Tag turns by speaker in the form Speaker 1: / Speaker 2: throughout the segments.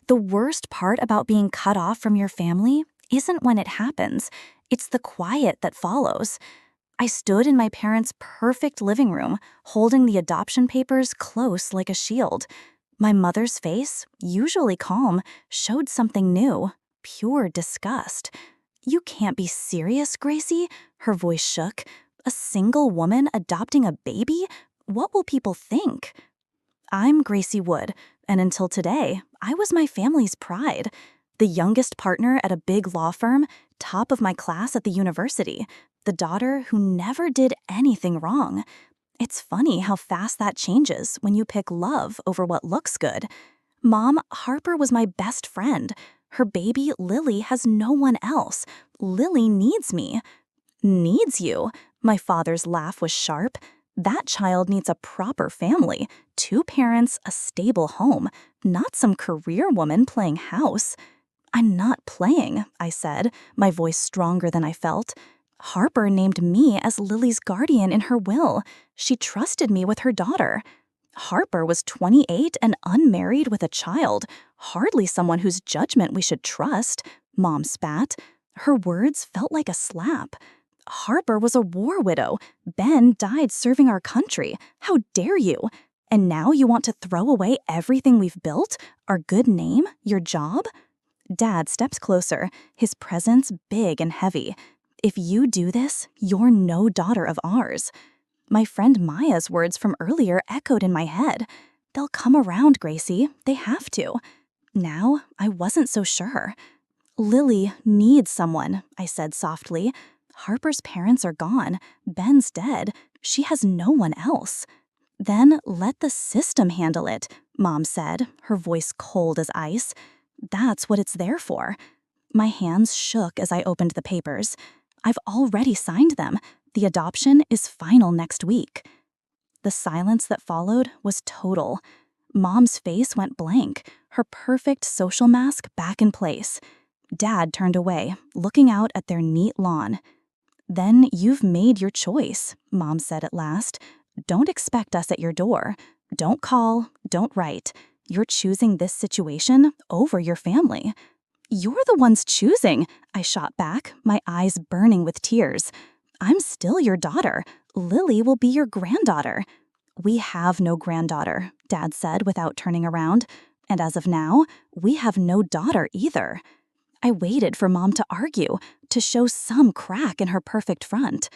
Speaker 1: The worst part about being cut off from your family isn't when it happens, it's the quiet that follows. I stood in my parents' perfect living room, holding the adoption papers close like a shield. My mother's face, usually calm, showed something new, pure disgust. "You can't be serious, Gracie?" Her voice shook. "A single woman adopting a baby? What will people think?" I'm Gracie Wood, and until today, I was my family's pride. The youngest partner at a big law firm, top of my class at the university, the daughter who never did anything wrong. It's funny how fast that changes when you pick love over what looks good. Mom, Harper was my best friend. Her baby, Lily, has no one else. Lily needs me. Needs you? My father's laugh was sharp. That child needs a proper family, 2 parents, a stable home, not some career woman playing house. "I'm not playing," I said, my voice stronger than I felt. "Harper named me as Lily's guardian in her will. She trusted me with her daughter." Harper was 28 and unmarried with a child, hardly someone whose judgment we should trust, Mom spat. Her words felt like a slap. "Harper was a war widow. Ben died serving our country. How dare you? And now you want to throw away everything we've built? Our good name? Your job?" Dad steps closer, his presence big and heavy. "If you do this, you're no daughter of ours." My friend Maya's words from earlier echoed in my head. "They'll come around, Gracie. They have to." Now, I wasn't so sure. "Lily needs someone," I said softly. "Harper's parents are gone. Ben's dead. She has no one else." "Then let the system handle it," Mom said, her voice cold as ice. "That's what it's there for." My hands shook as I opened the papers. "I've already signed them. The adoption is final next week." The silence that followed was total. Mom's face went blank, her perfect social mask back in place. Dad turned away, looking out at their neat lawn. "Then you've made your choice," Mom said at last. "Don't expect us at your door. Don't call, don't write. You're choosing this situation over your family." "You're the ones choosing," I shot back, my eyes burning with tears. "I'm still your daughter. Lily will be your granddaughter." "We have no granddaughter," Dad said without turning around. "And as of now, we have no daughter either." I waited for Mom to argue, to show some crack in her perfect front.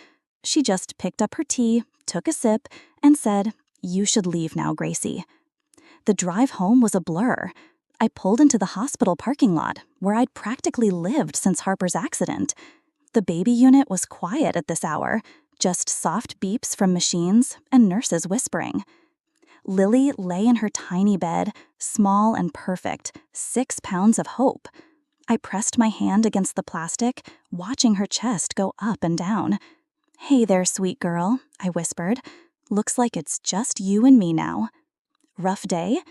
Speaker 1: She just picked up her tea, took a sip, and said, "You should leave now, Gracie." The drive home was a blur. I pulled into the hospital parking lot, where I'd practically lived since Harper's accident. The baby unit was quiet at this hour, just soft beeps from machines and nurses whispering. Lily lay in her tiny bed, small and perfect, 6 pounds of hope. I pressed my hand against the plastic, watching her chest go up and down. "Hey there, sweet girl," I whispered. "Looks like it's just you and me now." "Rough day?"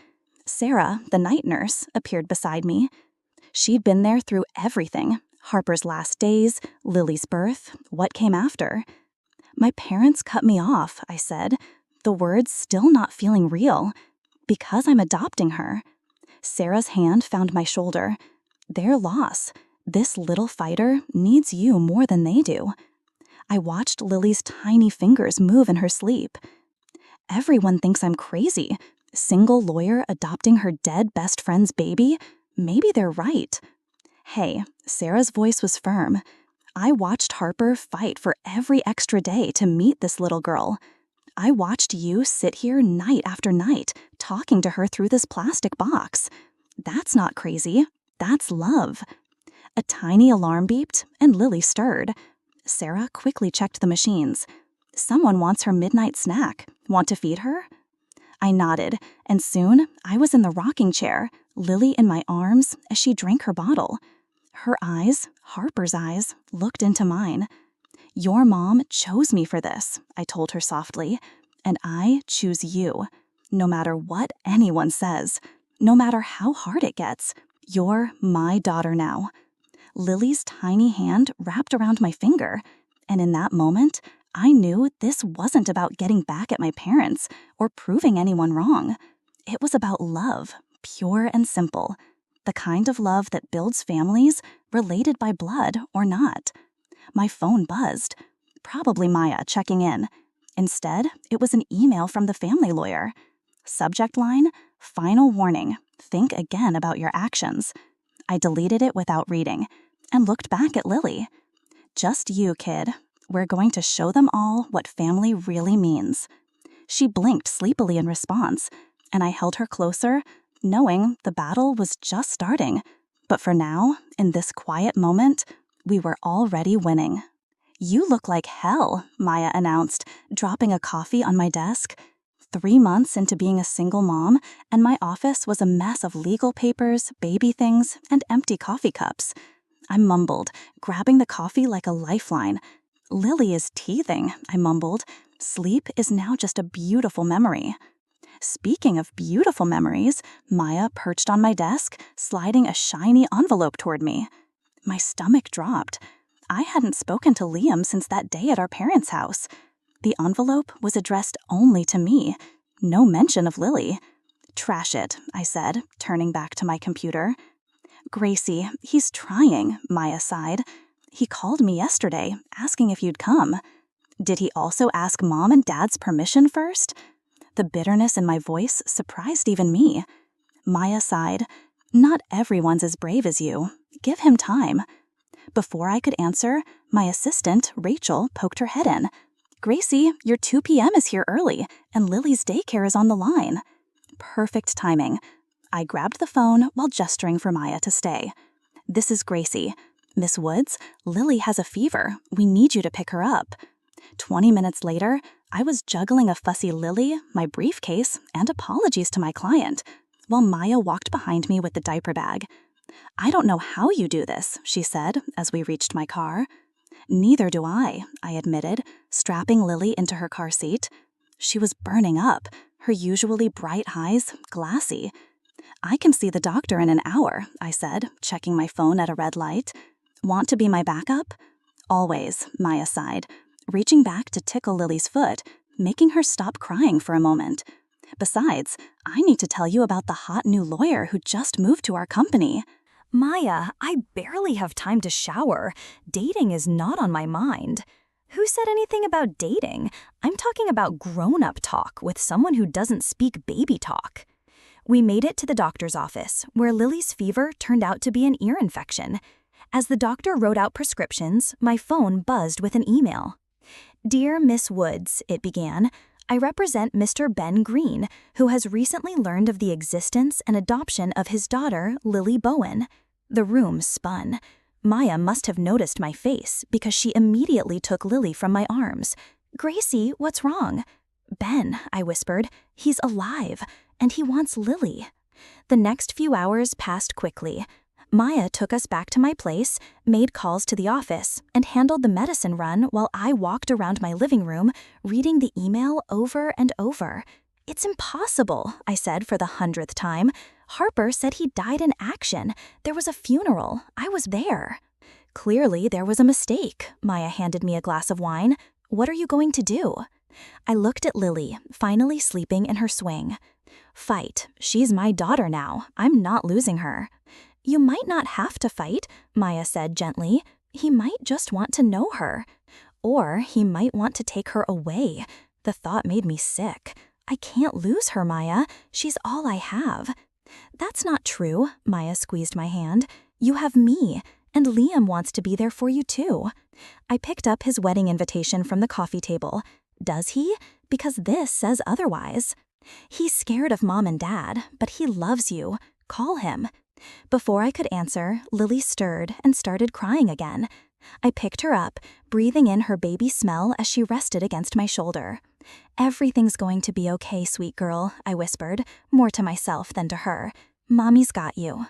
Speaker 1: Sarah, the night nurse, appeared beside me. She'd been there through everything. Harper's last days, Lily's birth, what came after. "My parents cut me off," I said, the words still not feeling real. "Because I'm adopting her." Sarah's hand found my shoulder. "Their loss. This little fighter needs you more than they do." I watched Lily's tiny fingers move in her sleep. "Everyone thinks I'm crazy. Single lawyer adopting her dead best friend's baby? Maybe they're right." "Hey," Sarah's voice was firm. "I watched Harper fight for every extra day to meet this little girl. I watched you sit here night after night, talking to her through this plastic box. That's not crazy. That's love." A tiny alarm beeped, and Lily stirred. Sarah quickly checked the machines. "Someone wants her midnight snack. Want to feed her?" I nodded, and soon I was in the rocking chair, Lily in my arms as she drank her bottle. Her eyes, Harper's eyes, looked into mine. "Your mom chose me for this," I told her softly, "and I choose you. No matter what anyone says, no matter how hard it gets, you're my daughter now." Lily's tiny hand wrapped around my finger, and in that moment, I knew this wasn't about getting back at my parents or proving anyone wrong. It was about love, pure and simple. The kind of love that builds families, related by blood or not. My phone buzzed. Probably Maya checking in. Instead, it was an email from the family lawyer. Subject line, "Final warning. Think again about your actions." I deleted it without reading and looked back at Lily. "Just you, kid. We're going to show them all what family really means." She blinked sleepily in response, and I held her closer, knowing the battle was just starting. But for now, in this quiet moment, we were already winning. "You look like hell," Maya announced, dropping a coffee on my desk. 3 months into being a single mom, and my office was a mess of legal papers, baby things, and empty coffee cups. I mumbled, grabbing the coffee like a lifeline. "Lily is teething," I mumbled. "Sleep is now just a beautiful memory." Speaking of beautiful memories, Maya perched on my desk, sliding a shiny envelope toward me. My stomach dropped. I hadn't spoken to Liam since that day at our parents' house. The envelope was addressed only to me. No mention of Lily. "Trash it," I said, turning back to my computer. "Gracie, he's trying," Maya sighed. "He called me yesterday, asking if you'd come." "Did he also ask Mom and Dad's permission first?" The bitterness in my voice surprised even me. Maya sighed. "Not everyone's as brave as you. Give him time." Before I could answer, my assistant, Rachel, poked her head in. "Gracie, your 2 p.m. is here early, and Lily's daycare is on the line." Perfect timing. I grabbed the phone while gesturing for Maya to stay. "This is Gracie. Miss Woods, Lily has a fever. We need you to pick her up." 20 minutes later, I was juggling a fussy Lily, my briefcase, and apologies to my client, while Maya walked behind me with the diaper bag. "I don't know how you do this," she said as we reached my car. "Neither do I admitted, strapping Lily into her car seat. She was burning up, her usually bright eyes glassy. "I can see the doctor in an hour," I said, checking my phone at a red light. "Want to be my backup?" "Always," Maya sighed, reaching back to tickle Lily's foot, making her stop crying for a moment. "Besides, I need to tell you about the hot new lawyer who just moved to our company."
Speaker 2: "Maya, I barely have time to shower. Dating is not on my mind." "Who said anything about dating? I'm talking about grown-up talk with someone who doesn't speak baby talk." We made it to the doctor's office, where Lily's fever turned out to be an ear infection. As the doctor wrote out prescriptions, my phone buzzed with an email. "Dear Miss Woods," it began, "I represent Mr. Ben Green, who has recently learned of the existence and adoption of his daughter, Lily Bowen." The room spun. Maya must have noticed my face because she immediately took Lily from my arms. "Gracie, what's wrong?" "Ben," I whispered, "he's alive, and he wants Lily." The next few hours passed quickly. Maya took us back to my place, made calls to the office, and handled the medicine run while I walked around my living room, reading the email over and over. "It's impossible," I said for the 100th time. "Harper said he died in action. There was a funeral. I was there." "Clearly there was a mistake." Maya handed me a glass of wine. "What are you going to do?" I looked at Lily, finally sleeping in her swing. "Fight. She's my daughter now. I'm not losing her." "You might not have to fight," Maya said gently. "He might just want to know her. Or he might want to take her away." The thought made me sick. "I can't lose her, Maya. She's all I have." "That's not true," Maya squeezed my hand. "You have me, and Liam wants to be there for you too." I picked up his wedding invitation from the coffee table. "Does he? Because this says otherwise." "He's scared of Mom and Dad, but he loves you. Call him." Before I could answer, Lily stirred and started crying again. I picked her up, breathing in her baby smell as she rested against my shoulder. "Everything's going to be okay, sweet girl," I whispered, more to myself than to her. "Mommy's got you."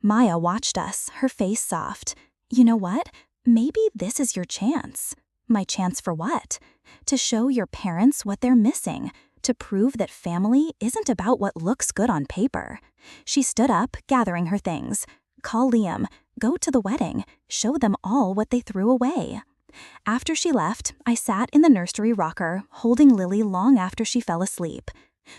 Speaker 2: Maya watched us, her face soft. "You know what? Maybe this is your chance." "My chance for what?" "To show your parents what they're missing. To prove that family isn't about what looks good on paper." She stood up, gathering her things. "Call Liam. Go to the wedding. Show them all what they threw away." After she left, I sat in the nursery rocker, holding Lily long after she fell asleep.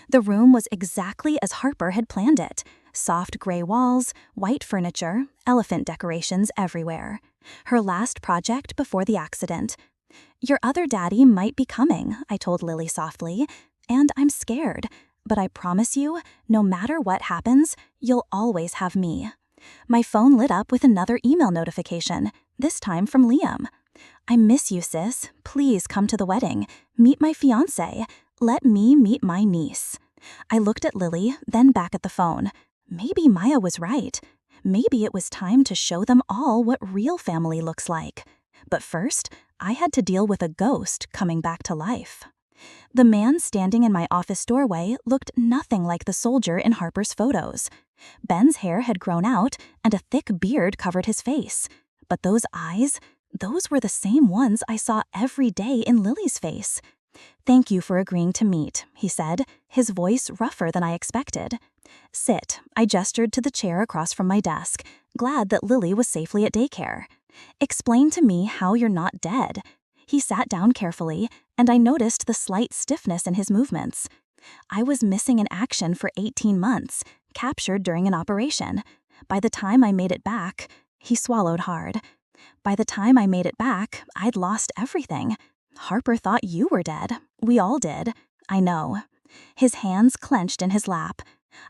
Speaker 2: The room was exactly as Harper had planned it. Soft gray walls, white furniture, elephant decorations everywhere. Her last project before the accident. "Your other daddy might be coming," I told Lily softly, "and I'm scared. But I promise you, no matter what happens, you'll always have me." My phone lit up with another email notification, this time from Liam. "I miss you, sis. Please come to the wedding. Meet my fiancé. Let me meet my niece." I looked at Lily, then back at the phone. Maybe Maya was right. Maybe it was time to show them all what real family looks like. But first, I had to deal with a ghost coming back to life. The man standing in my office doorway looked nothing like the soldier in Harper's photos. Ben's hair had grown out, and a thick beard covered his face. But those eyes, those were the same ones I saw every day in Lily's face. "Thank you for agreeing to meet," he said, his voice rougher than I expected. "Sit." I gestured to the chair across from my desk, glad that Lily was safely at daycare. "Explain to me how you're not dead." He sat down carefully, and I noticed the slight stiffness in his movements. "I was missing in action for 18 months, captured during an operation. By the time I made it back," he swallowed hard. "By the time I made it back, I'd lost everything. Harper thought you were dead. We all did. I know." His hands clenched in his lap.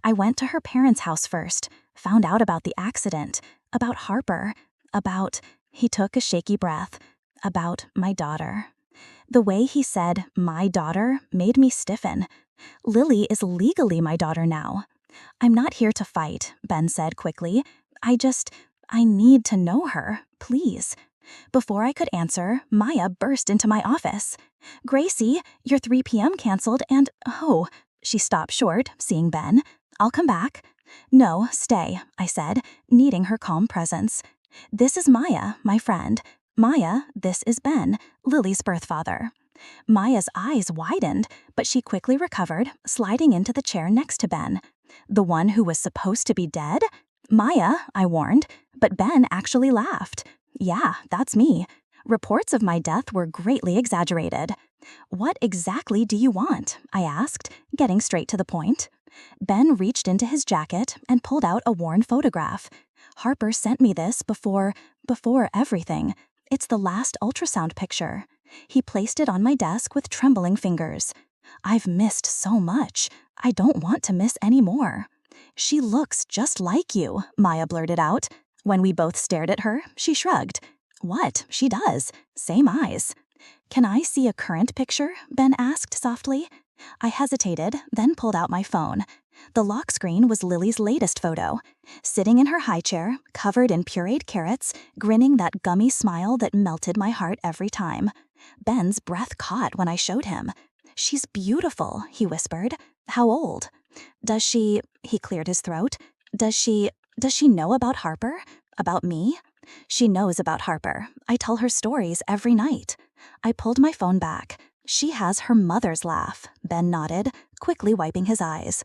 Speaker 2: "I went to her parents' house first, found out about the accident, about Harper, about," he took a shaky breath, "about my daughter." The way he said, "my daughter," made me stiffen. Lily is legally my daughter now. "I'm not here to fight," Ben said quickly. I need to know her, please." Before I could answer, Maya burst into my office. "Gracie, your 3 p.m. canceled and, oh," she stopped short, seeing Ben. "I'll come back." "No, stay," I said, needing her calm presence. "This is Maya, my friend. Maya, this is Ben, Lily's birth father." Maya's eyes widened, but she quickly recovered, sliding into the chair next to Ben. "The one who was supposed to be dead?" "Maya," I warned, but Ben actually laughed. "Yeah, that's me. Reports of my death were greatly exaggerated." "What exactly do you want?" I asked, getting straight to the point. Ben reached into his jacket and pulled out a worn photograph. "Harper sent me this before everything. It's the last ultrasound picture." He placed it on my desk with trembling fingers. "I've missed so much. I don't want to miss any more." "She looks just like you," Maya blurted out. When we both stared at her, she shrugged. "What? She does. Same eyes." "Can I see a current picture?" Ben asked softly. I hesitated, then pulled out my phone. The lock screen was Lily's latest photo. Sitting in her high chair, covered in pureed carrots, grinning that gummy smile that melted my heart every time. Ben's breath caught when I showed him. "She's beautiful," he whispered. "How old?" "Does she," he cleared his throat, Does she know about Harper? About me?" "She knows about Harper. I tell her stories every night." I pulled my phone back. "She has her mother's laugh," Ben nodded, quickly wiping his eyes.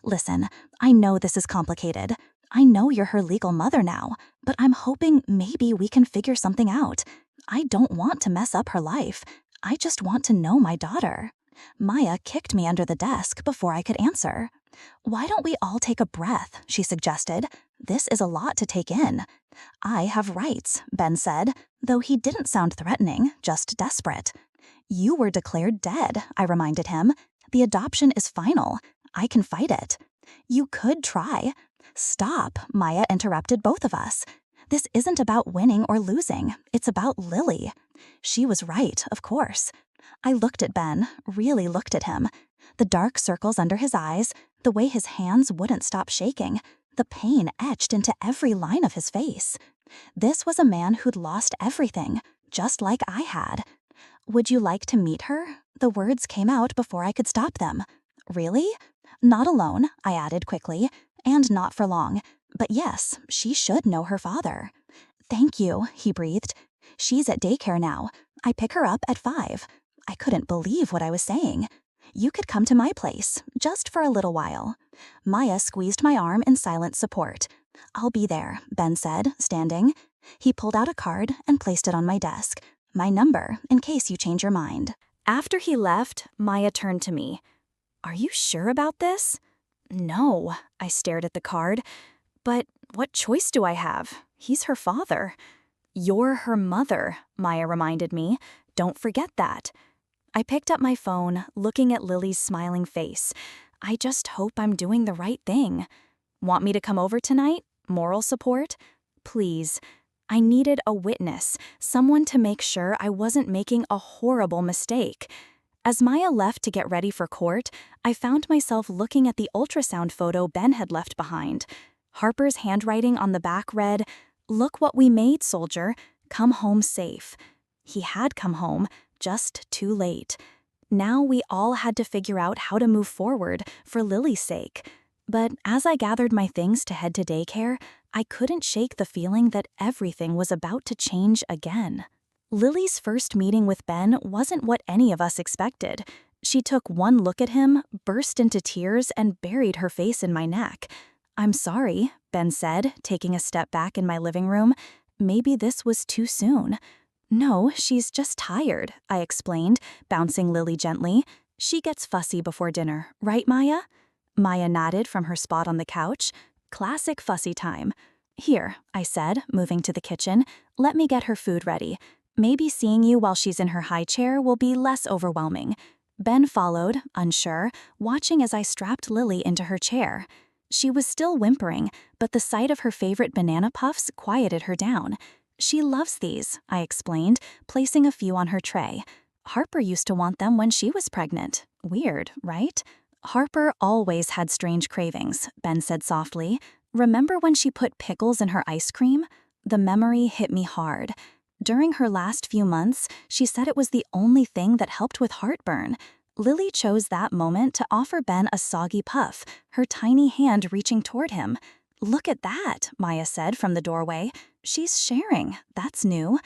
Speaker 2: "Listen, I know this is complicated. I know you're her legal mother now, but I'm hoping maybe we can figure something out. I don't want to mess up her life. I just want to know my daughter." Maya kicked me under the desk before I could answer. "Why don't we all take a breath?" she suggested. "This is a lot to take in." "I have rights," Ben said, though he didn't sound threatening, just desperate. "You were declared dead," I reminded him. "The adoption is final. I can fight it." "You could try." "Stop," Maya interrupted both of us. "This isn't about winning or losing. It's about Lily." She was right, of course. I looked at Ben, really looked at him. The dark circles under his eyes, the way his hands wouldn't stop shaking, the pain etched into every line of his face. This was a man who'd lost everything, just like I had. "Would you like to meet her?" The words came out before I could stop them. "Really?" "Not alone," I added quickly, "and not for long. But yes, she should know her father." "Thank you," he breathed. "She's at daycare now. I pick her up at 5. I couldn't believe what I was saying. "You could come to my place, just for a little while." Maya squeezed my arm in silent support. "I'll be there," Ben said, standing. He pulled out a card and placed it on my desk. "My number, in case you change your mind." After he left, Maya turned to me. "Are you sure about this?"
Speaker 1: No, I stared at the card. But what choice do I have? He's her father. You're her mother, Maya reminded me. Don't forget that. I picked up my phone, looking at Lily's smiling face. I just hope I'm doing the right thing. Want me to come over tonight? Moral support? Please. I needed a witness, someone to make sure I wasn't making a horrible mistake. As Maya left to get ready for court, I found myself looking at the ultrasound photo Ben had left behind. Harper's handwriting on the back read, "Look what we made, soldier. Come home safe." He had come home, just too late. Now we all had to figure out how to move forward for Lily's sake. But as I gathered my things to head to daycare, I couldn't shake the feeling that everything was about to change again. Lily's first meeting with Ben wasn't what any of us expected. She took one look at him, burst into tears, and buried her face in my neck. "I'm sorry," Ben said, taking a step back in my living room. "Maybe this was too soon." "No, she's just tired," I explained, bouncing Lily gently. "She gets fussy before dinner, right, Maya?" Maya nodded from her spot on the couch. "Classic fussy time." "Here," I said, moving to the kitchen. "Let me get her food ready. Maybe seeing you while she's in her high chair will be less overwhelming." Ben followed, unsure, watching as I strapped Lily into her chair. She was still whimpering, but the sight of her favorite banana puffs quieted her down. "She loves these," I explained, placing a few on her tray. "Harper used to want them when she was pregnant. Weird, right?" "Harper always had strange cravings," Ben said softly. "Remember when she put pickles in her ice cream?" The memory hit me hard. During her last few months, she said it was the only thing that helped with heartburn. Lily chose that moment to offer Ben a soggy puff, her tiny hand reaching toward him. "Look at that," Maya said from the doorway. "She's sharing. That's new."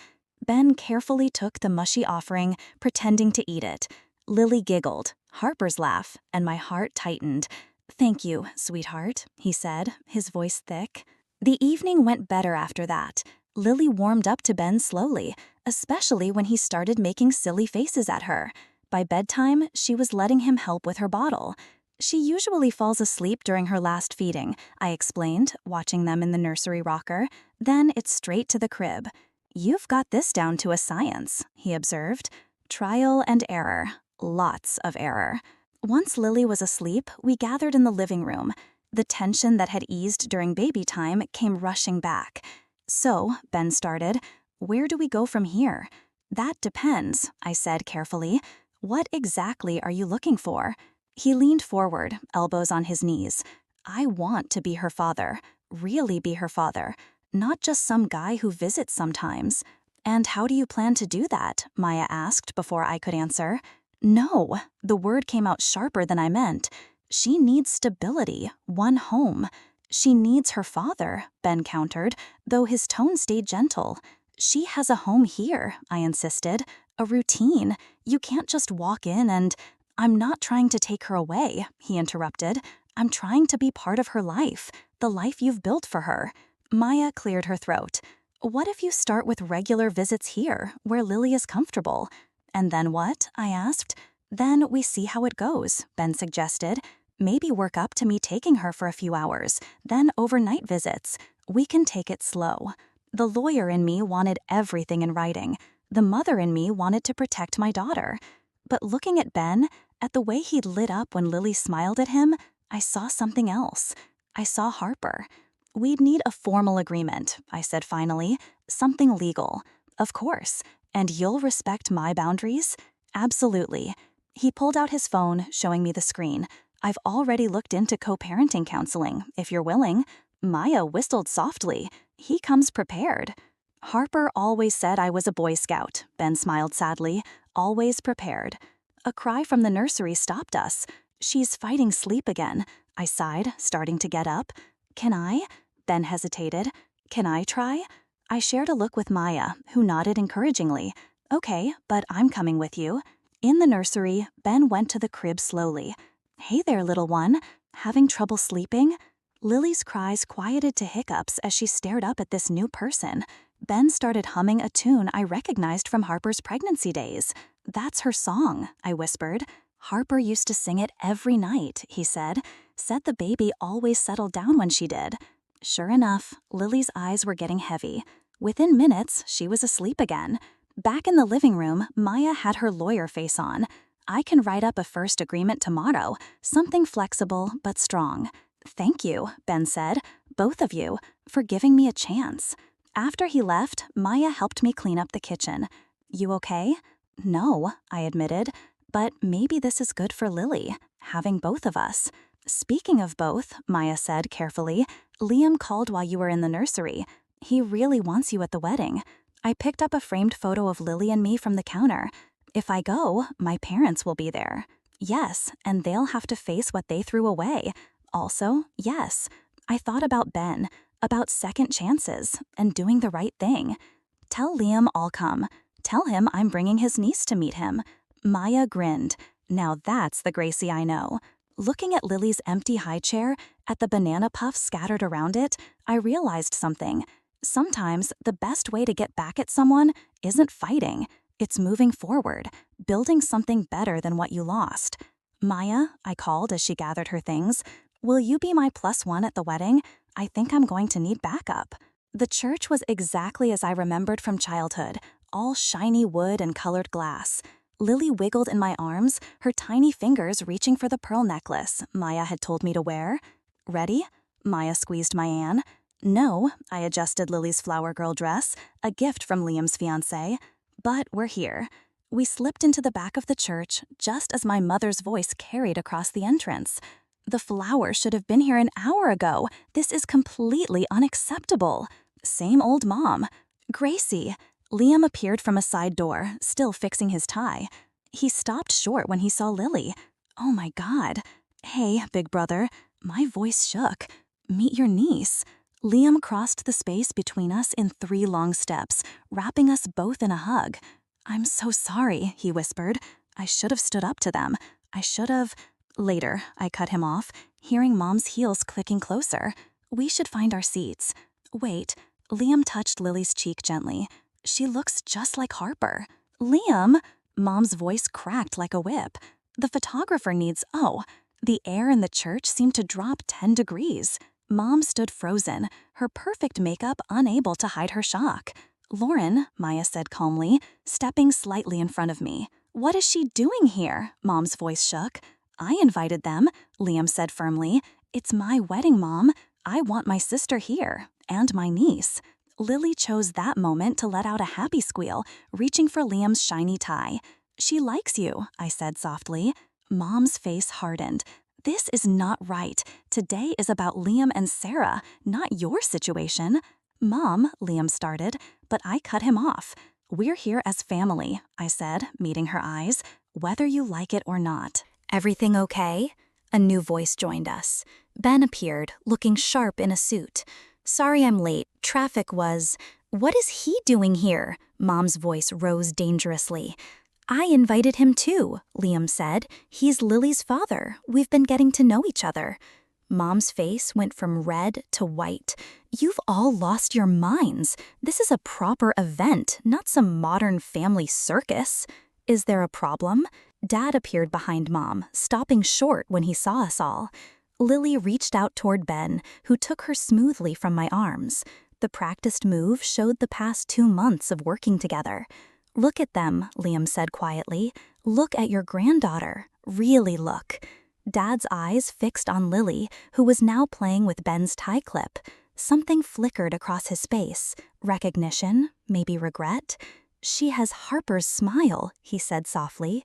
Speaker 1: Ben carefully took the mushy offering, pretending to eat it. Lily giggled, Harper's laugh, and my heart tightened. "Thank you, sweetheart," he said, his voice thick. The evening went better after that. Lily warmed up to Ben slowly, especially when he started making silly faces at her. By bedtime, she was letting him help with her bottle. "She usually falls asleep during her last feeding," I explained, watching them in the nursery rocker. "Then it's straight to the crib." "You've got this down to a science," he observed. Trial and error. Lots of error. Once Lily was asleep, we gathered in the living room. The tension that had eased during baby time came rushing back. "So," Ben started, "where do we go from here?" "That depends," I said carefully. "What exactly are you looking for?" He leaned forward, elbows on his knees. "I want to be her father, really be her father, not just some guy who visits sometimes." "And how do you plan to do that?" Maya asked before I could answer. "No," the word came out sharper than I meant. "She needs stability, one home." "She needs her father," Ben countered, though his tone stayed gentle. "She has a home here," I insisted. "A routine. You can't just walk in and—" "I'm not trying to take her away," he interrupted. "I'm trying to be part of her life, the life you've built for her." Maya cleared her throat. "What if you start with regular visits here, where Lily is comfortable?" "And then what?" I asked. "Then we see how it goes," Ben suggested. "Maybe work up to me taking her for a few hours, then overnight visits. We can take it slow." The lawyer in me wanted everything in writing. The mother in me wanted to protect my daughter. But looking at Ben, at the way he'd lit up when Lily smiled at him, I saw something else. I saw Harper. "We'd need a formal agreement," I said finally. "Something legal." "Of course. And you'll respect my boundaries?" "Absolutely." He pulled out his phone, showing me the screen. "I've already looked into co-parenting counseling, if you're willing." Maya whistled softly. "He comes prepared." "Harper always said I was a Boy Scout," Ben smiled sadly. "Always prepared." A cry from the nursery stopped us. "She's fighting sleep again," I sighed, starting to get up. "Can I?" Ben hesitated. "Can I try?" I shared a look with Maya, who nodded encouragingly. "Okay, but I'm coming with you." In the nursery, Ben went to the crib slowly. "Hey there, little one. Having trouble sleeping?" Lily's cries quieted to hiccups as she stared up at this new person. Ben started humming a tune I recognized from Harper's pregnancy days. "That's her song," I whispered. "Harper used to sing it every night," he said. Said the baby always settled down when she did. Sure enough, Lily's eyes were getting heavy. Within minutes, she was asleep again. Back in the living room, Maya had her lawyer face on. I can write up a first agreement tomorrow, something flexible but strong. Thank you, Ben said, both of you, for giving me a chance. After he left, Maya helped me clean up the kitchen. You okay? No, I admitted, but maybe this is good for Lily, having both of us. Speaking of both, Maya said carefully, Liam called while you were in the nursery. He really wants you at the wedding. I picked up a framed photo of Lily and me from the counter. If I go, my parents will be there. Yes, and they'll have to face what they threw away. Also, yes, I thought about Ben, about second chances, and doing the right thing. Tell Liam I'll come. Tell him I'm bringing his niece to meet him. Maya grinned. Now that's the Gracie I know. Looking at Lily's empty high chair, at the banana puffs scattered around it, I realized something. Sometimes the best way to get back at someone isn't fighting. It's moving forward, building something better than what you lost. Maya, I called as she gathered her things, will you be my +1 at the wedding? I think I'm going to need backup. The church was exactly as I remembered from childhood, all shiny wood and colored glass. Lily wiggled in my arms, her tiny fingers reaching for the pearl necklace Maya had told me to wear. Ready? Maya squeezed my Anne. No, I adjusted Lily's flower girl dress, a gift from Liam's fiancé. But we're here. We slipped into the back of the church just as my mother's voice carried across the entrance. The flower should have been here an hour ago. This is completely unacceptable. Same old mom. Gracie. Liam appeared from a side door, still fixing his tie. He stopped short when he saw Lily. Oh my God. Hey, big brother. My voice shook. Meet your niece. Liam crossed the space between us in 3 long steps, wrapping us both in a hug. I'm so sorry, he whispered. I should have stood up to them. I should have... Later, I cut him off, hearing Mom's heels clicking closer. We should find our seats. Wait, Liam touched Lily's cheek gently. She looks just like Harper. Liam! Mom's voice cracked like a whip. The photographer needs... Oh, the air in the church seemed to drop 10 degrees. Mom stood frozen, her perfect makeup unable to hide her shock. Lauren, Maya said calmly, stepping slightly in front of me. What is she doing here? Mom's voice shook. I invited them, Liam said firmly. It's my wedding, Mom. I want my sister here, and my niece. Lily chose that moment to let out a happy squeal, reaching for Liam's shiny tie. She likes you, I said softly. Mom's face hardened. This is not right. Today is about Liam and Sarah, not your situation. Mom, Liam started, but I cut him off. We're here as family, I said, meeting her eyes, whether you like it or not. Everything okay? A new voice joined us. Ben appeared, looking sharp in a suit. Sorry I'm late. Traffic was... What is he doing here? Mom's voice rose dangerously. I invited him too, Liam said. He's Lily's father. We've been getting to know each other. Mom's face went from red to white. You've all lost your minds. This is a proper event, not some modern family circus. Is there a problem? Dad appeared behind Mom, stopping short when he saw us all. Lily reached out toward Ben, who took her smoothly from my arms. The practiced move showed the past 2 months of working together. Look at them, Liam said quietly. Look at your granddaughter. Really look. Dad's eyes fixed on Lily, who was now playing with Ben's tie clip. Something flickered across his face. Recognition, maybe regret. She has Harper's smile, he said softly.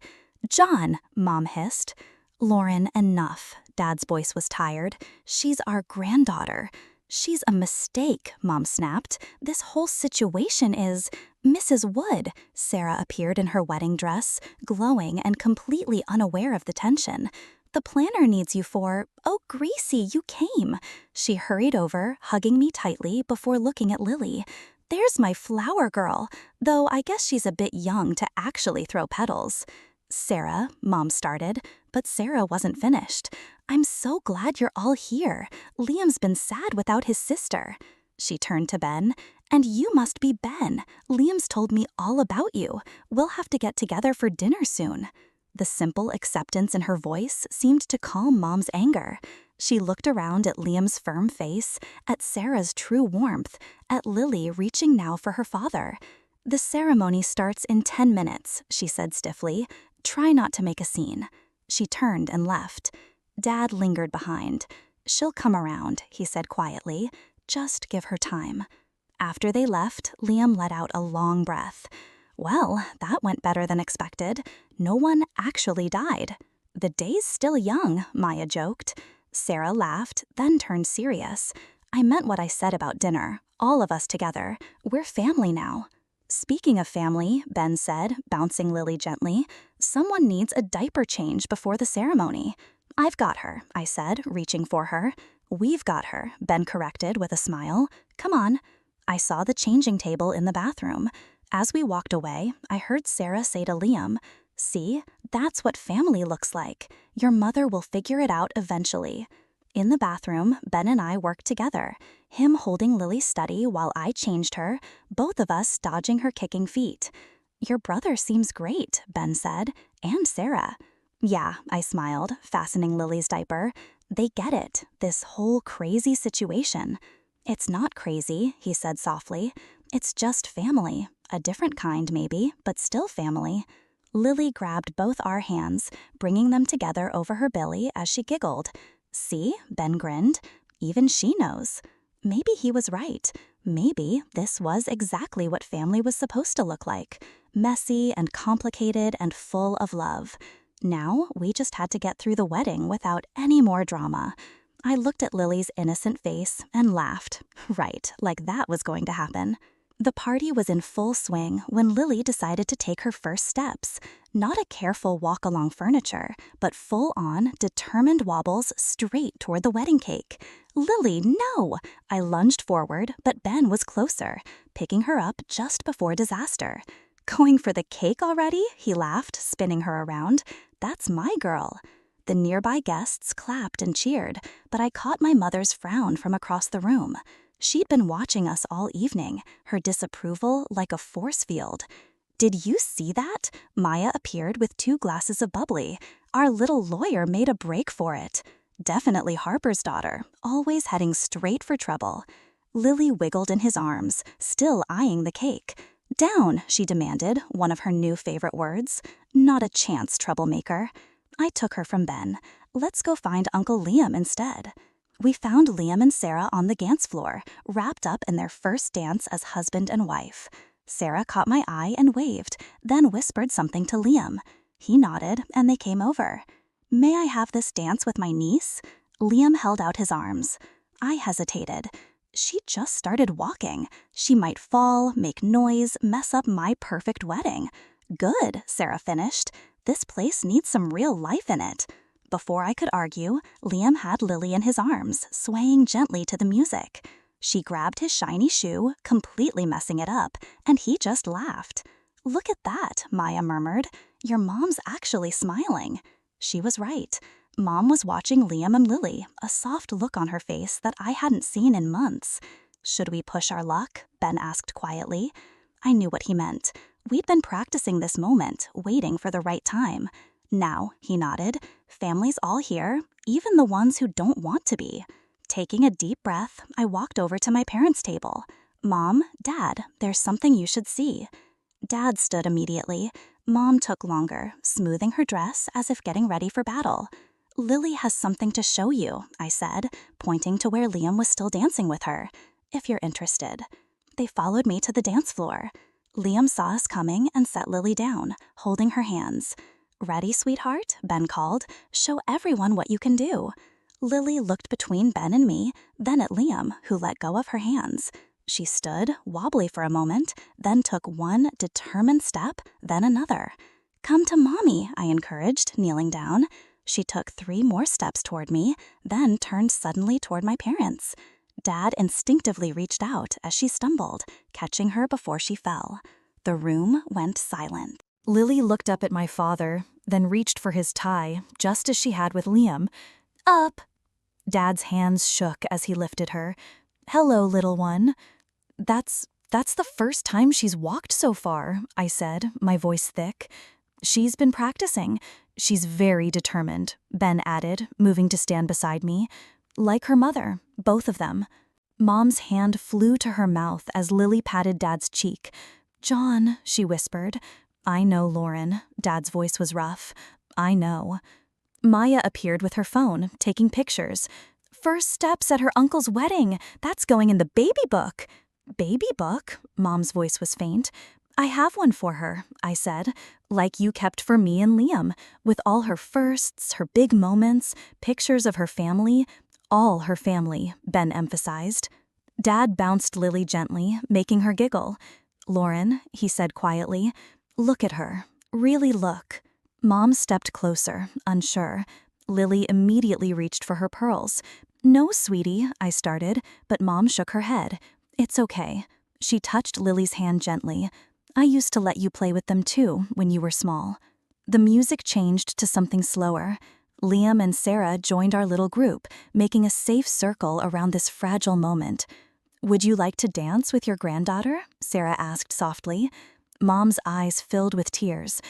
Speaker 1: John, Mom hissed. Lauren, enough. Dad's voice was tired. She's our granddaughter. She's a mistake, Mom snapped. This whole situation is... Mrs. Wood, Sarah appeared in her wedding dress, glowing and completely unaware of the tension. The planner needs you for... Oh, Gracie, you came. She hurried over, hugging me tightly before looking at Lily. There's my flower girl, though I guess she's a bit young to actually throw petals. Sarah, Mom started, but Sarah wasn't finished. I'm so glad you're all here. Liam's been sad without his sister. She turned to Ben. And you must be Ben. Liam's told me all about you. We'll have to get together for dinner soon. The simple acceptance in her voice seemed to calm Mom's anger. She looked around at Liam's firm face, at Sarah's true warmth, at Lily reaching now for her father. "The ceremony starts in 10 minutes, she said stiffly. "Try not to make a scene." She turned and left. Dad lingered behind. "She'll come around," he said quietly. "Just give her time." After they left, Liam let out a long breath. Well, that went better than expected. No one actually died. "The day's still young," Maya joked. Sarah laughed, then turned serious. "I meant what I said about dinner. All of us together. We're family now." "Speaking of family," Ben said, bouncing Lily gently, "someone needs a diaper change before the ceremony." "I've got her," I said, reaching for her. "We've got her," Ben corrected with a smile. "Come on." I saw the changing table in the bathroom. As we walked away, I heard Sarah say to Liam, "See, that's what family looks like. Your mother will figure it out eventually." In the bathroom, Ben and I worked together, him holding Lily's study while I changed her, both of us dodging her kicking feet. "Your brother seems great," Ben said, "and Sarah." "Yeah," I smiled, fastening Lily's diaper. "They get it, this whole crazy situation." "It's not crazy," he said softly. "It's just family. A different kind, maybe, but still family." Lily grabbed both our hands, bringing them together over her belly as she giggled. "See?" Ben grinned. "Even she knows." Maybe he was right. Maybe this was exactly what family was supposed to look like. Messy and complicated and full of love. Now we just had to get through the wedding without any more drama. I looked at Lily's innocent face and laughed. Right, like that was going to happen. The party was in full swing when Lily decided to take her first steps. Not a careful walk along furniture, but full-on, determined wobbles straight toward the wedding cake. "Lily, no!" I lunged forward, but Ben was closer, picking her up just before disaster. "Going for the cake already?" he laughed, spinning her around. "That's my girl." The nearby guests clapped and cheered, but I caught my mother's frown from across the room. She'd been watching us all evening, her disapproval like a force field. "Did you see that?" Maya appeared with 2 glasses of bubbly. "Our little lawyer made a break for it." Definitely Harper's daughter, always heading straight for trouble. Lily wiggled in his arms, still eyeing the cake. "Down," she demanded, one of her new favorite words. "Not a chance, troublemaker." I took her from Ben. "Let's go find Uncle Liam instead." We found Liam and Sarah on the dance floor, wrapped up in their first dance as husband and wife. Sarah caught my eye and waved, then whispered something to Liam. He nodded, and they came over. "May I have this dance with my niece?" Liam held out his arms. I hesitated. She just started walking. She might fall, make noise, mess up my perfect wedding. "Good," Sarah finished. "This place needs some real life in it." Before I could argue, Liam had Lily in his arms, swaying gently to the music. She grabbed his shiny shoe, completely messing it up, and he just laughed. "Look at that," Maya murmured. "Your mom's actually smiling." She was right. Mom was watching Liam and Lily, a soft look on her face that I hadn't seen in months. "Should we push our luck?" Ben asked quietly. I knew what he meant. We'd been practicing this moment, waiting for the right time. "Now," he nodded. "Family's all here, even the ones who don't want to be." Taking a deep breath, I walked over to my parents' table. "Mom, Dad, there's something you should see." Dad stood immediately. Mom took longer, smoothing her dress as if getting ready for battle. "Lily has something to show you," I said, pointing to where Liam was still dancing with her. "If you're interested." They followed me to the dance floor. Liam saw us coming and set Lily down, holding her hands. "Ready, sweetheart?" Ben called. "Show everyone what you can do." Lily looked between Ben and me, then at Liam, who let go of her hands. She stood, wobbly for a moment, then took one determined step, then another. "Come to Mommy," I encouraged, kneeling down. She took 3 more steps toward me, then turned suddenly toward my parents. Dad instinctively reached out as she stumbled, catching her before she fell. The room went silent. Lily looked up at my father, then reached for his tie, just as she had with Liam. "Up!" Dad's hands shook as he lifted her. "Hello, little one." That's the first time she's walked so far," I said, my voice thick. "She's been practicing. She's very determined, Ben added, moving to stand beside me. Like her mother, both of them. Mom's hand flew to her mouth as Lily patted Dad's cheek. "John," she whispered. "I know, Lauren." Dad's voice was rough. "I know." Maya appeared with her phone, taking pictures. "First steps at her uncle's wedding. That's going in the baby book." "Baby book?" Mom's voice was faint. "I have one for her," I said, "like you kept for me and Liam, with all her firsts, her big moments, pictures of her family." "All her family," Ben emphasized. Dad bounced Lily gently, making her giggle. "Lauren," he said quietly, "look at her. Really look." Mom stepped closer, unsure. Lily immediately reached for her pearls. "No, sweetie," I started, but Mom shook her head. "It's okay." She touched Lily's hand gently. "I used to let you play with them too, when you were small." The music changed to something slower. Liam and Sarah joined our little group, making a safe circle around this fragile moment. "Would you like to dance with your granddaughter?" Sarah asked softly. Mom's eyes filled with tears.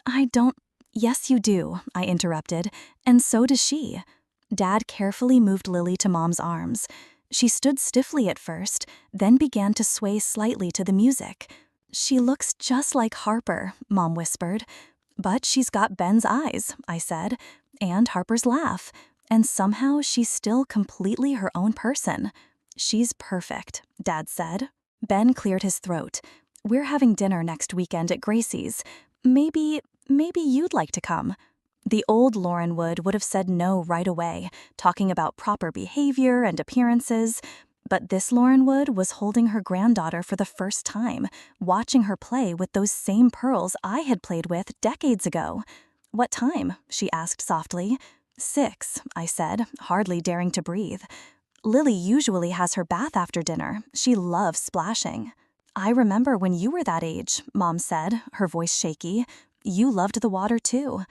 Speaker 1: "I don't—" "Yes, you do," I interrupted, "and so does she." Dad carefully moved Lily to Mom's arms. She stood stiffly at first, then began to sway slightly to the music. "She looks just like Harper," Mom whispered. "But she's got Ben's eyes," I said, "and Harper's laugh. And somehow she's still completely her own person." "She's perfect," Dad said. Ben cleared his throat. "We're having dinner next weekend at Gracie's. Maybe you'd like to come." The old Lauren would have said no right away, talking about proper behavior and appearances. But this Lauren Wood was holding her granddaughter for the first time, watching her play with those same pearls I had played with decades ago. "What time?" she asked softly. "6," I said, hardly daring to breathe. "Lily usually has her bath after dinner. She loves splashing." "I remember when you were that age," Mom said, her voice shaky. "You loved the water too."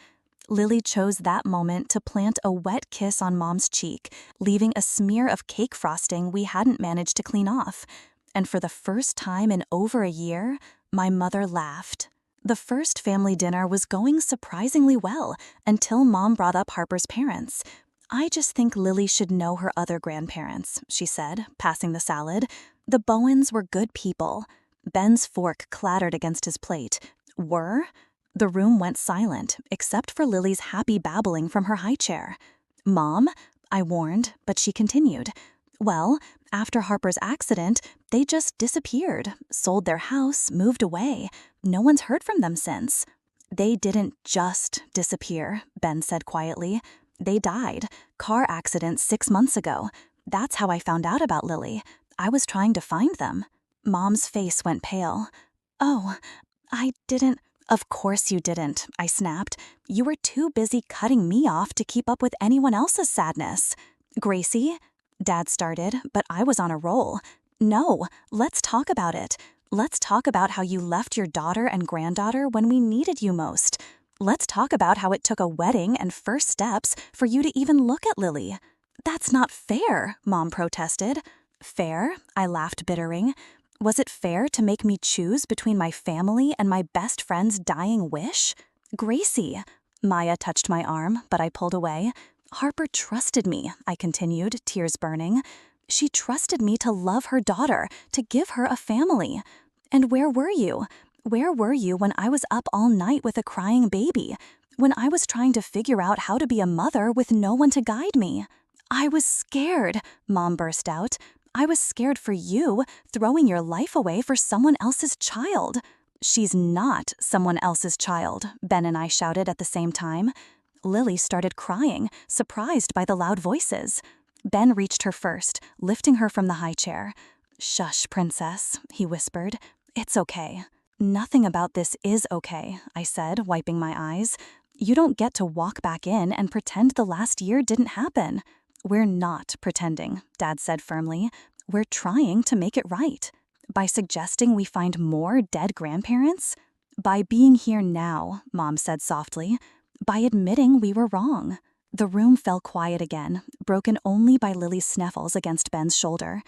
Speaker 1: Lily chose that moment to plant a wet kiss on Mom's cheek, leaving a smear of cake frosting we hadn't managed to clean off. And for the first time in over a year, my mother laughed. The first family dinner was going surprisingly well until Mom brought up Harper's parents. "I just think Lily should know her other grandparents," she said, passing the salad. "The Bowens were good people." Ben's fork clattered against his plate. "Were?" The room went silent, except for Lily's happy babbling from her high chair. "Mom," I warned, but she continued. "Well, after Harper's accident, they just disappeared, sold their house, moved away. No one's heard from them since." "They didn't just disappear," Ben said quietly. "They died. Car accident 6 months ago. That's how I found out about Lily. I was trying to find them." Mom's face went pale. "Oh, I didn't—" "Of course you didn't," I snapped. "You were too busy cutting me off to keep up with anyone else's sadness." "Gracie?" Dad started, but I was on a roll. "No, let's talk about it. Let's talk about how you left your daughter and granddaughter when we needed you most. Let's talk about how it took a wedding and first steps for you to even look at Lily." "That's not fair," Mom protested. "Fair?" I laughed, bittering. "Was it fair to make me choose between my family and my best friend's dying wish?" "Gracie." Maya touched my arm, but I pulled away. "Harper trusted me," I continued, tears burning. "She trusted me to love her daughter, to give her a family. And where were you? Where were you when I was up all night with a crying baby? When I was trying to figure out how to be a mother with no one to guide me?" "I was scared," Mom burst out. "I was scared for you, throwing your life away for someone else's child." "She's not someone else's child," Ben and I shouted at the same time. Lily started crying, surprised by the loud voices. Ben reached her first, lifting her from the high chair. "Shush, princess," he whispered. "It's okay." "Nothing about this is okay," I said, wiping my eyes. "You don't get to walk back in and pretend the last year didn't happen." "We're not pretending," Dad said firmly. "We're trying to make it right. By suggesting we find more dead grandparents? By being here now," Mom said softly. "By admitting we were wrong." The room fell quiet again, broken only by Lily's snuffles against Ben's shoulder.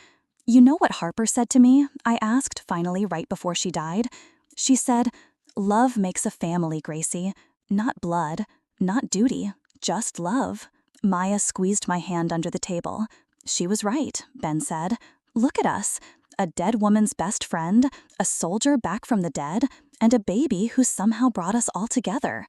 Speaker 1: "You know what Harper said to me?" I asked, finally, right before she died. She said, "Love makes a family, Gracie. Not blood. Not duty, just love. Maya squeezed my hand under the table. She was right, Ben said. Look at us. A dead woman's best friend, a soldier back from the dead, and a baby who somehow brought us all together.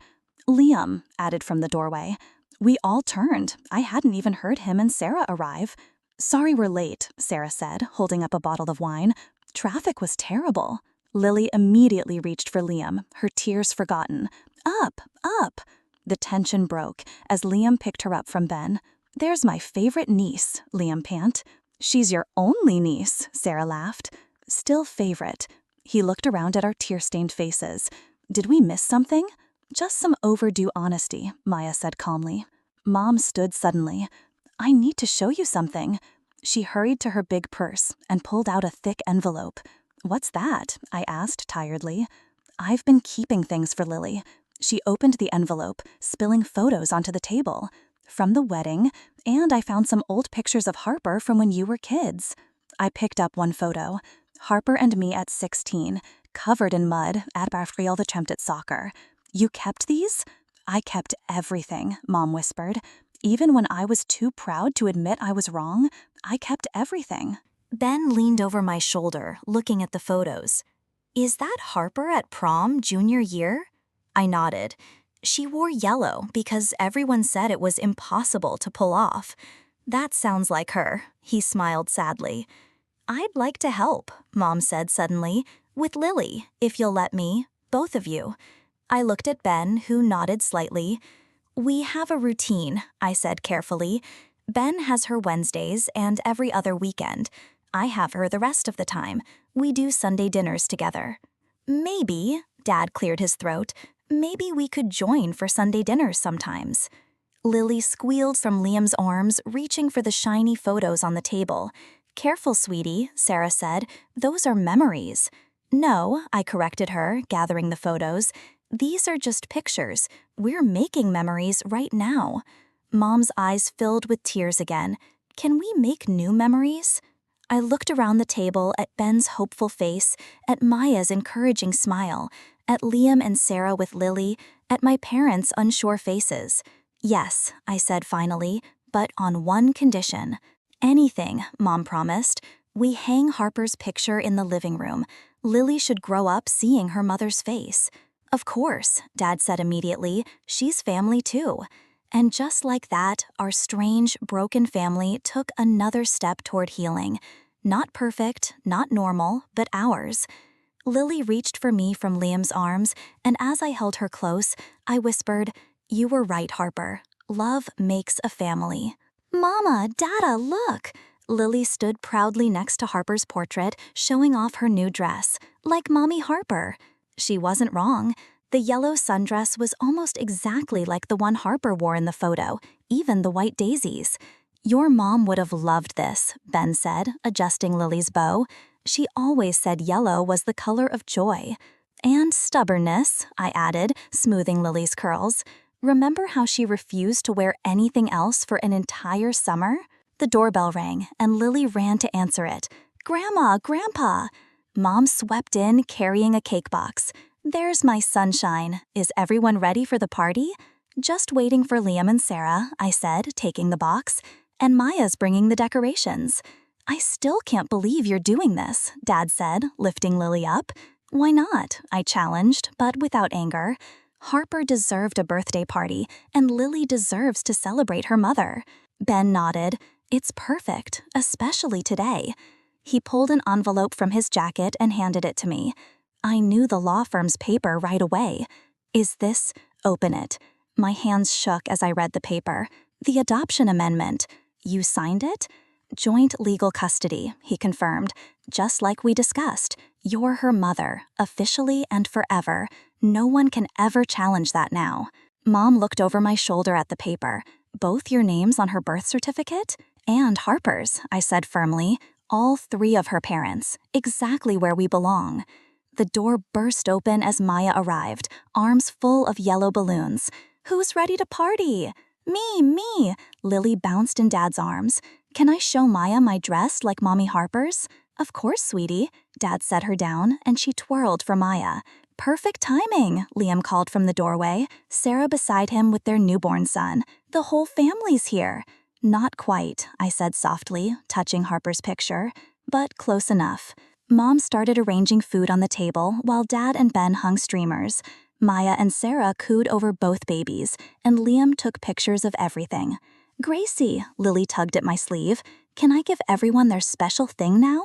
Speaker 1: Liam added from the doorway. We all turned. I hadn't even heard him and Sarah arrive. Sorry we're late, Sarah said, holding up a bottle of wine. Traffic was terrible. Lily immediately reached for Liam, her tears forgotten. Up, up. The tension broke as Liam picked her up from Ben. There's my favorite niece, Liam panted. She's your only niece, Sarah laughed. Still favorite. He looked around at our tear-stained faces. Did we miss something? Just some overdue honesty, Maya said calmly. Mom stood suddenly. I need to show you something. She hurried to her big purse and pulled out a thick envelope. What's that? I asked tiredly. I've been keeping things for Lily. She opened the envelope, spilling photos onto the table. From the wedding, and I found some old pictures of Harper from when you were kids. I picked up one photo. Harper and me at 16, covered in mud at Barfriel attempt at soccer. You kept these? I kept everything, Mom whispered. Even when I was too proud to admit I was wrong, I kept everything.
Speaker 2: Ben leaned over my shoulder, looking at the photos. Is that Harper at prom junior year? I nodded. She wore yellow because everyone said it was impossible to pull off. That sounds like her, he smiled sadly. I'd like to help, Mom said suddenly, with Lily, if you'll let me, both of you. I looked at Ben, who nodded slightly. We have a routine, I said carefully. Ben has her Wednesdays and every other weekend. I have her the rest of the time. We do Sunday dinners together. Maybe, Dad cleared his throat, maybe we could join for Sunday dinners sometimes. Lily squealed from Liam's arms, reaching for the shiny photos on the table. Careful, sweetie, Sarah said. Those are memories. No, I corrected her, gathering the photos. These are just pictures. We're making memories right now. Mom's eyes filled with tears again. Can we make new memories? I looked around the table at Ben's hopeful face, at Maya's encouraging smile, at Liam and Sarah with Lily, at my parents' unsure faces. Yes, I said finally, but on one condition. Anything, Mom promised. We hang Harper's picture in the living room. Lily should grow up seeing her mother's face. Of course, Dad said immediately. She's family too. And just like that, our strange, broken family took another step toward healing. Not perfect, not normal, but ours. Lily reached for me from Liam's arms, and as I held her close, I whispered, You were right, Harper. Love makes a family. Mama, Dada, look! Lily stood proudly next to Harper's portrait, showing off her new dress, like Mommy Harper. She wasn't wrong. The yellow sundress was almost exactly like the one Harper wore in the photo, even the white daisies. Your mom would have loved this, Ben said, adjusting Lily's bow. She always said yellow was the color of joy. And stubbornness, I added, smoothing Lily's curls. Remember how she refused to wear anything else for an entire summer? The doorbell rang, and Lily ran to answer it. Grandma, Grandpa! Mom swept in, carrying a cake box. There's my sunshine. Is everyone ready for the party? Just waiting for Liam and Sarah, I said, taking the box. And Maya's bringing the decorations. I still can't believe you're doing this, Dad said, lifting Lily up. Why not? I challenged, but without anger. Harper deserved a birthday party, and Lily deserves to celebrate her mother. Ben nodded. It's perfect, especially today. He pulled an envelope from his jacket and handed it to me. I knew the law firm's paper right away. Is this? Open it. My hands shook as I read the paper. The adoption amendment. You signed it? Joint legal custody, he confirmed. Just like we discussed. You're her mother, officially and forever. No one can ever challenge that now. Mom looked over my shoulder at the paper. Both your names on her birth certificate? And Harper's, I said firmly. All three of her parents. Exactly where we belong. The door burst open as Maya arrived, arms full of yellow balloons. Who's ready to party? Me! Lily bounced in Dad's arms. Can I show Maya my dress like Mommy Harper's?
Speaker 1: Of course, sweetie. Dad set her down, and she twirled for Maya. Perfect timing, Liam called from the doorway, Sarah beside him with their newborn son. The whole family's here. Not quite, I said softly, touching Harper's picture, but close enough. Mom started arranging food on the table while Dad and Ben hung streamers. Maya and Sarah cooed over both babies, and Liam took pictures of everything. Gracie, Lily tugged at my sleeve. Can I give everyone their special thing now?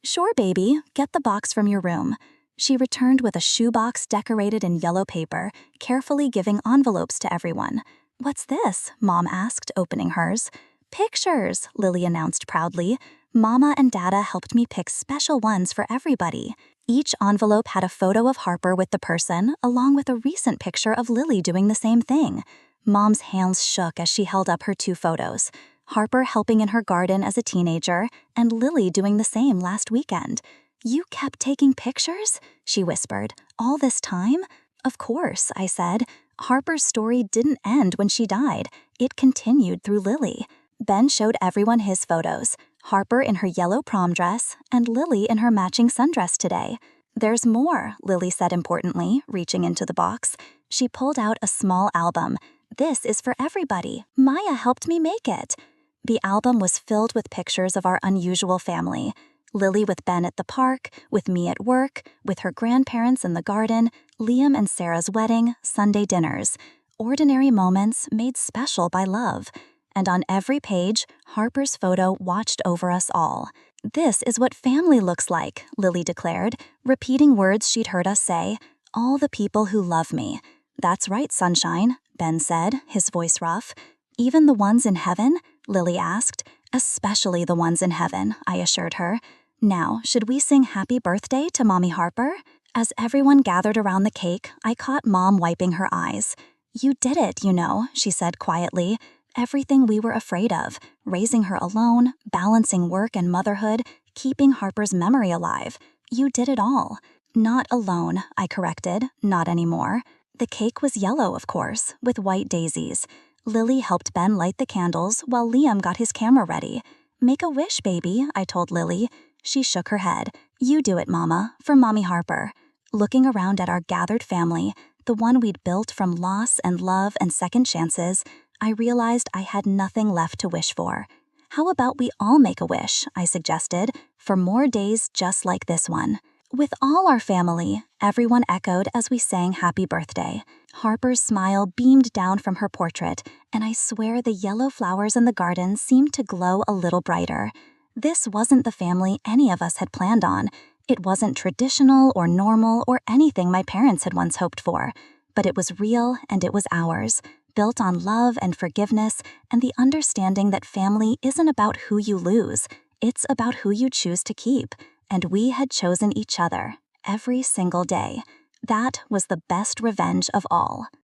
Speaker 1: Sure, baby. Get the box from your room. She returned with a shoebox decorated in yellow paper, carefully giving envelopes to everyone. What's this? Mom asked, opening hers. Pictures, Lily announced proudly. Mama and Dada helped me pick special ones for everybody. Each envelope had a photo of Harper with the person, along with a recent picture of Lily doing the same thing. Mom's hands shook as she held up her 2 photos. Harper helping in her garden as a teenager, and Lily doing the same last weekend. You kept taking pictures? She whispered. All this time? Of course, I said. Harper's story didn't end when she died. It continued through Lily. Ben showed everyone his photos. Harper in her yellow prom dress, and Lily in her matching sundress today. There's more, Lily said importantly, reaching into the box. She pulled out a small album. This is for everybody. Maya helped me make it. The album was filled with pictures of our unusual family. Lily with Ben at the park, with me at work, with her grandparents in the garden, Liam and Sarah's wedding, Sunday dinners. Ordinary moments made special by love. And on every page, Harper's photo watched over us all. This is what family looks like, Lily declared, repeating words she'd heard us say. All the people who love me. That's right, sunshine, Ben said, his voice rough. Even the ones in heaven? Lily asked. Especially the ones in heaven, I assured her. Now, should we sing happy birthday to Mommy Harper? As everyone gathered around the cake, I caught Mom wiping her eyes. You did it, you know, she said quietly. Everything we were afraid of, raising her alone, balancing work and motherhood, keeping Harper's memory alive. You did it all. Not alone, I corrected, not anymore. The cake was yellow, of course, with white daisies. Lily helped Ben light the candles while Liam got his camera ready. Make a wish, baby, I told Lily. She shook her head. You do it, Mama, for Mommy Harper. Looking around at our gathered family, the one we'd built from loss and love and second chances, I realized I had nothing left to wish for. How about we all make a wish, I suggested, for more days just like this one. With all our family, everyone echoed as we sang happy birthday. Harper's smile beamed down from her portrait, and I swear the yellow flowers in the garden seemed to glow a little brighter. This wasn't the family any of us had planned on. It wasn't traditional or normal or anything my parents had once hoped for. But it was real and it was ours, built on love and forgiveness and the understanding that family isn't about who you lose. It's about who you choose to keep. And we had chosen each other every single day. That was the best revenge of all.